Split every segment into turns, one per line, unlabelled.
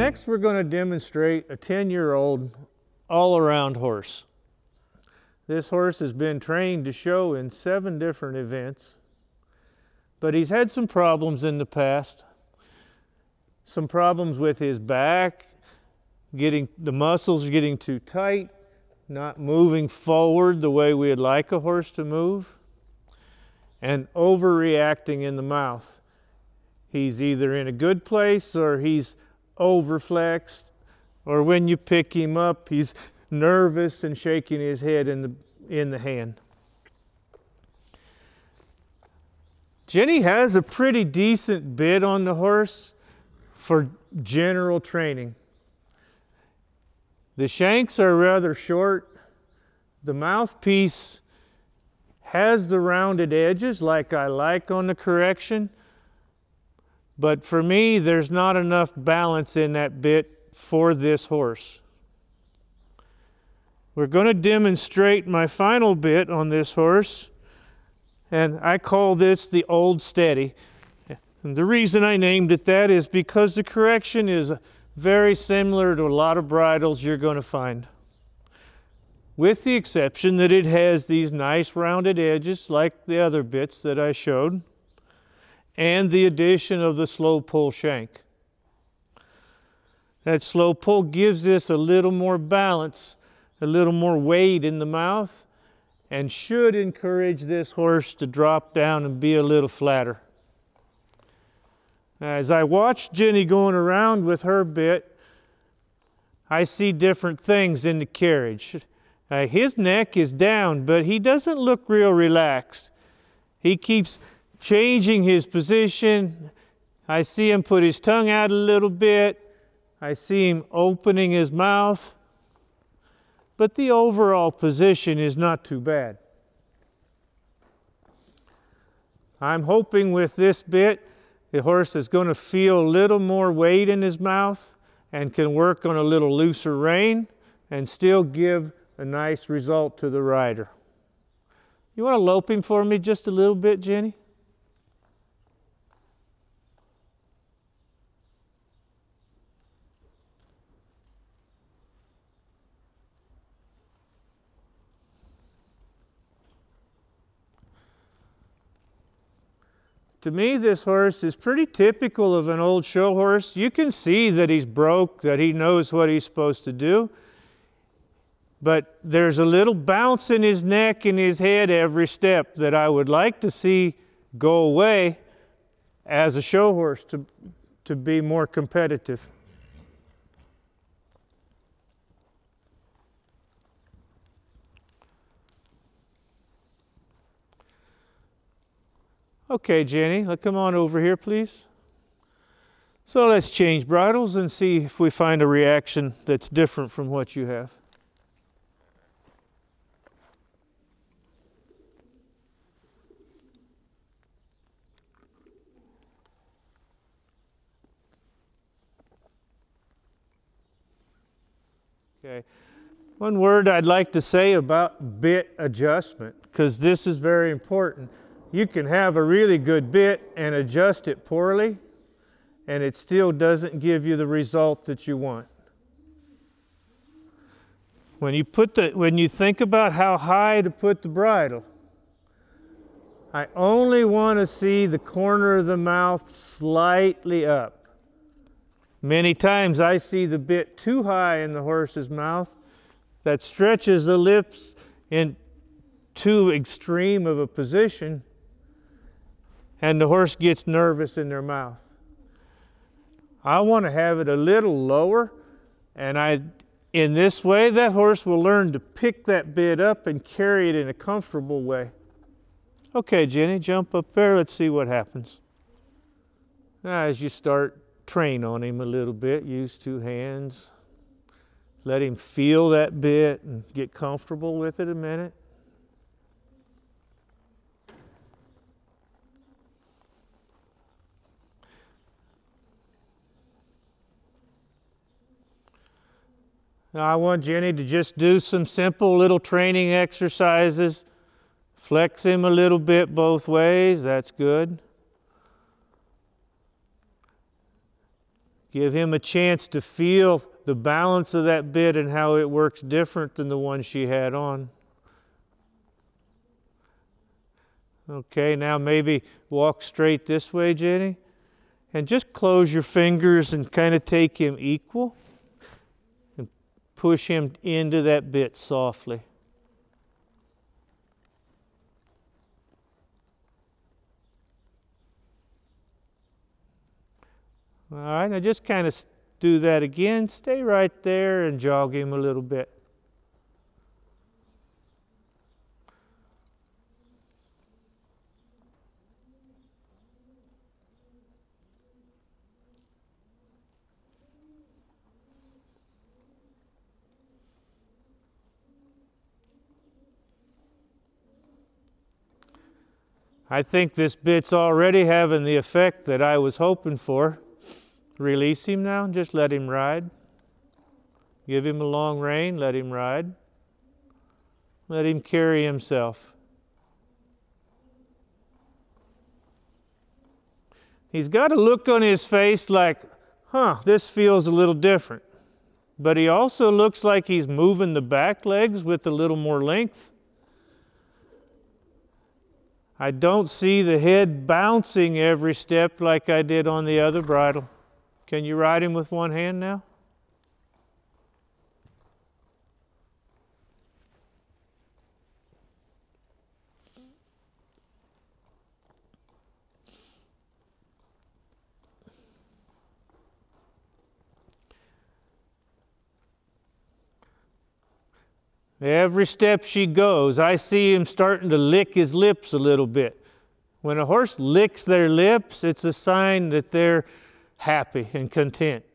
Next, we're going to demonstrate a 10-year-old all-around horse. This horse has been trained to show in 7 different events, but he's had some problems in the past. Some problems with his back, the muscles getting too tight, not moving forward the way we'd like a horse to move, and overreacting in the mouth. He's either in a good place or he's overflexed, or when you pick him up, he's nervous and shaking his head in the hand. Jenny has a pretty decent bit on the horse for general training. The shanks are rather short. The mouthpiece has the rounded edges like I like on the correction, but for me, there's not enough balance in that bit for this horse. We're going to demonstrate my final bit on this horse, and I call this the Old Steady. And the reason I named it that is because the correction is very similar to a lot of bridles you're going to find, with the exception that it has these nice rounded edges like the other bits that I showed, and the addition of the slow pull shank. That slow pull gives this a little more balance, a little more weight in the mouth, and should encourage this horse to drop down and be a little flatter. As I watch Jenny going around with her bit, I see different things in the carriage. His neck is down, but he doesn't look real relaxed. He keeps changing his position. I see him put his tongue out a little bit. I see him opening his mouth. But the overall position is not too bad. I'm hoping with this bit, the horse is going to feel a little more weight in his mouth and can work on a little looser rein and still give a nice result to the rider. You want to lope him for me just a little bit, Jenny? To me, this horse is pretty typical of an old show horse. You can see that he's broke, that he knows what he's supposed to do. But there's a little bounce in his neck and his head every step that I would like to see go away as a show horse to be more competitive. Okay, Jenny, come on over here, please. So let's change bridles and see if we find a reaction that's different from what you have. Okay. One word I'd like to say about bit adjustment, because this is very important. You can have a really good bit and adjust it poorly, and it still doesn't give you the result that you want. When you think about how high to put the bridle, I only want to see the corner of the mouth slightly up. Many times I see the bit too high in the horse's mouth that stretches the lips in too extreme of a position, and the horse gets nervous in their mouth. I want to have it a little lower, and in this way, that horse will learn to pick that bit up and carry it in a comfortable way. Okay, Jenny, jump up there. Let's see what happens. Now, as you start, train on him a little bit. Use 2 hands. Let him feel that bit and get comfortable with it a minute. Now I want Jenny to just do some simple little training exercises. Flex him a little bit both ways. That's good. Give him a chance to feel the balance of that bit and how it works different than the one she had on. Okay, now maybe walk straight this way, Jenny. And just close your fingers and kind of take him equal. And push him into that bit softly. All right, now just kind of do that again. Stay right there and jog him a little bit. I think this bit's already having the effect that I was hoping for. Release him now, just let him ride. Give him a long rein, let him ride. Let him carry himself. He's got a look on his face like, this feels a little different. But he also looks like he's moving the back legs with a little more length. I don't see the head bouncing every step like I did on the other bridle. Can you ride him with one hand now? Every step she goes, I see him starting to lick his lips a little bit. When a horse licks their lips, it's a sign that they're happy and content.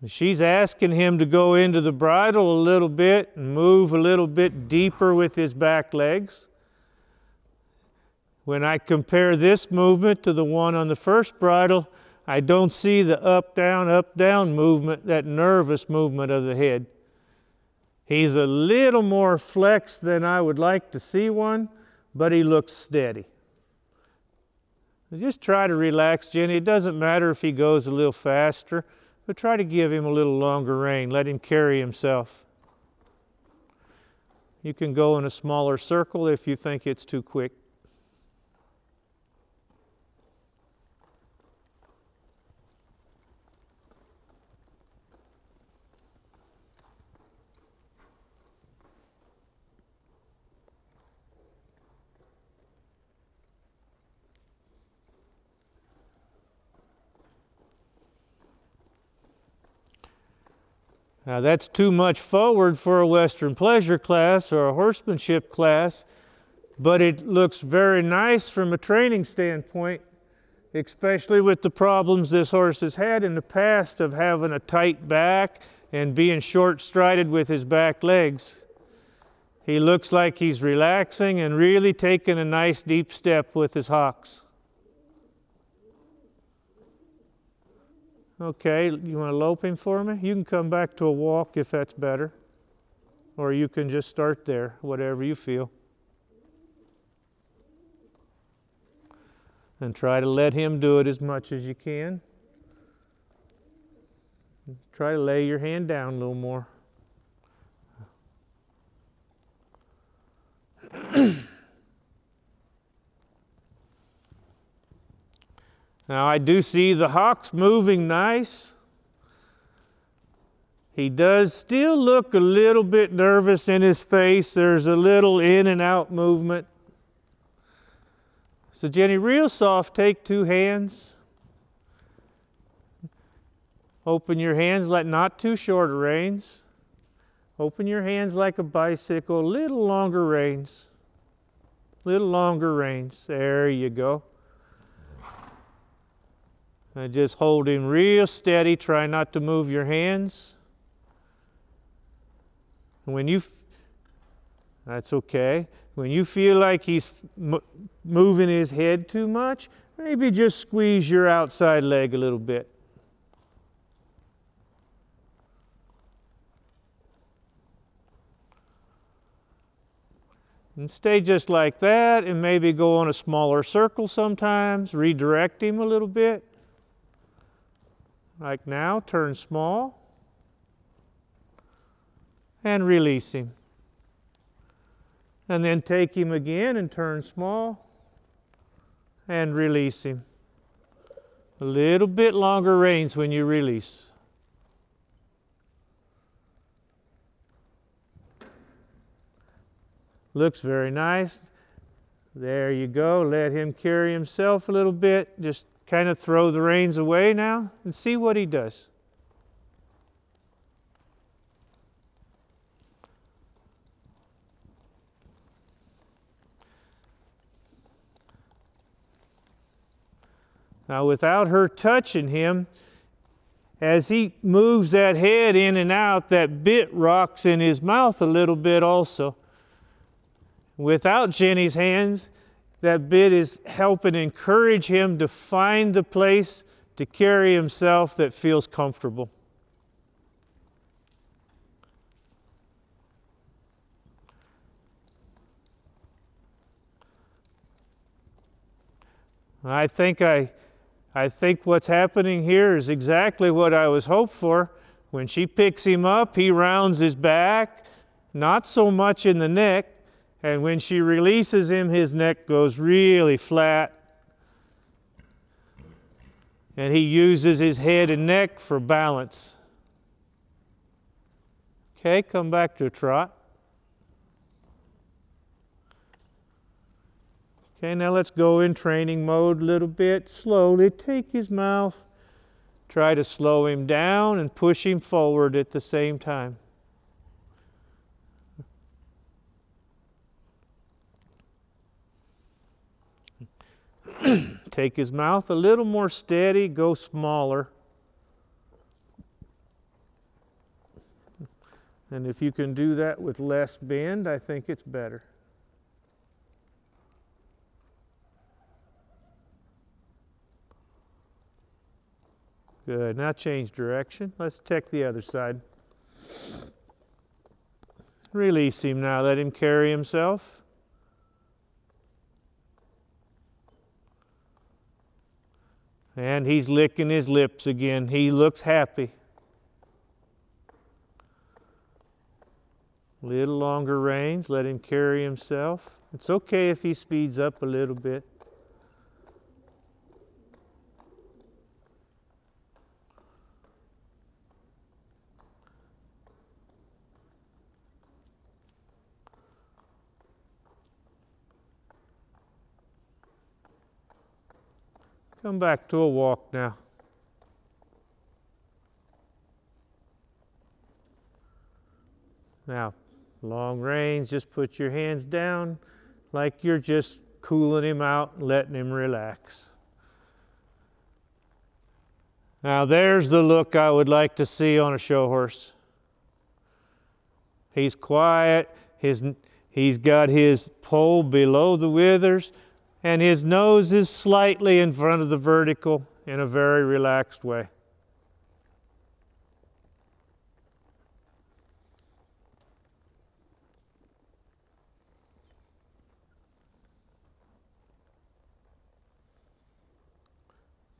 She's asking him to go into the bridle a little bit and move a little bit deeper with his back legs. When I compare this movement to the one on the first bridle, I don't see the up, down movement, that nervous movement of the head. He's a little more flexed than I would like to see one, but he looks steady. Just try to relax, Jenny. It doesn't matter if he goes a little faster, but try to give him a little longer rein. Let him carry himself. You can go in a smaller circle if you think it's too quick. Now that's too much forward for a Western pleasure class or a horsemanship class, but it looks very nice from a training standpoint, especially with the problems this horse has had in the past of having a tight back and being short-strided with his back legs. He looks like he's relaxing and really taking a nice deep step with his hocks. Okay, you want to lope him for me? You can come back to a walk if that's better. Or you can just start there, whatever you feel. And try to let him do it as much as you can. Try to lay your hand down a little more. Now I do see the hocks moving nice. He does still look a little bit nervous in his face. There's a little in and out movement. So Jenny, real soft, take two hands. Open your hands like not too short reins. Open your hands like a bicycle, little longer reins. Little longer reins. There you go. And just hold him real steady. Try not to move your hands. And when you, that's okay. When you feel like he's moving his head too much, maybe just squeeze your outside leg a little bit. And stay just like that, and maybe go on a smaller circle sometimes. Redirect him a little bit. Like now, turn small. And release him. And then take him again and turn small. And release him. A little bit longer reins when you release. Looks very nice. There you go. Let him carry himself a little bit. Just kind of throw the reins away now and see what he does. Now, without her touching him, as he moves that head in and out, that bit rocks in his mouth a little bit also. Without Jenny's hands, that bit is helping encourage him to find the place to carry himself that feels comfortable. I think what's happening here is exactly what I was hoping for. When she picks him up, he rounds his back, not so much in the neck. And when she releases him, his neck goes really flat. And he uses his head and neck for balance. Okay, come back to a trot. Okay, now let's go in training mode a little bit. Slowly take his mouth. Try to slow him down and push him forward at the same time. Take his mouth a little more steady, go smaller. And if you can do that with less bend, I think it's better. Good, now change direction. Let's check the other side. Release him now, let him carry himself. And he's licking his lips again. He looks happy. Little longer reins, let him carry himself. It's okay if he speeds up a little bit. Come back to a walk now. Now, long reins, just put your hands down like you're just cooling him out and letting him relax. Now there's the look I would like to see on a show horse. He's quiet, he's got his poll below the withers, and his nose is slightly in front of the vertical in a very relaxed way.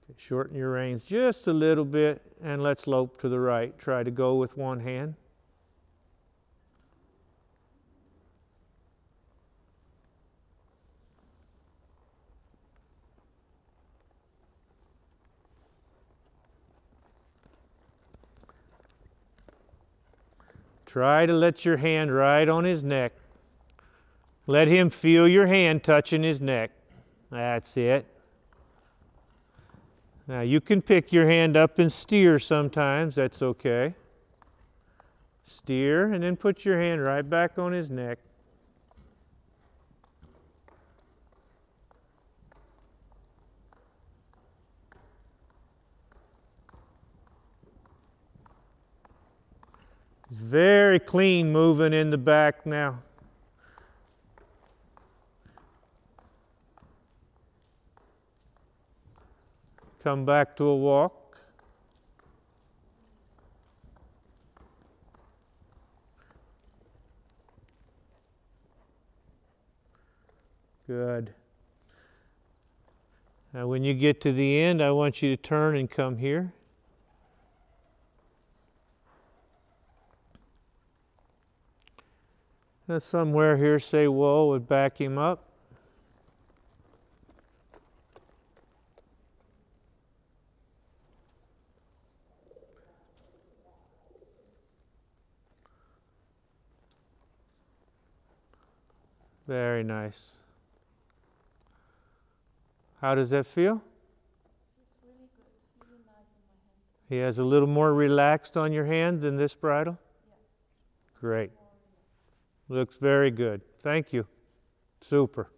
Okay, shorten your reins just a little bit and let's lope to the right. Try to go with one hand. Try to let your hand right on his neck. Let him feel your hand touching his neck. That's it. Now you can pick your hand up and steer sometimes. That's okay. Steer and then put your hand right back on his neck. He's very clean moving in the back now. Come back to a walk. Good. Now when you get to the end, I want you to turn and come here. Now somewhere here say whoa would back him up. Very nice. How does that feel?
It's really good, really nice in my hand.
He has a little more relaxed on your hand than this bridle?
Yes.
Great. Looks very good. Thank you. Super.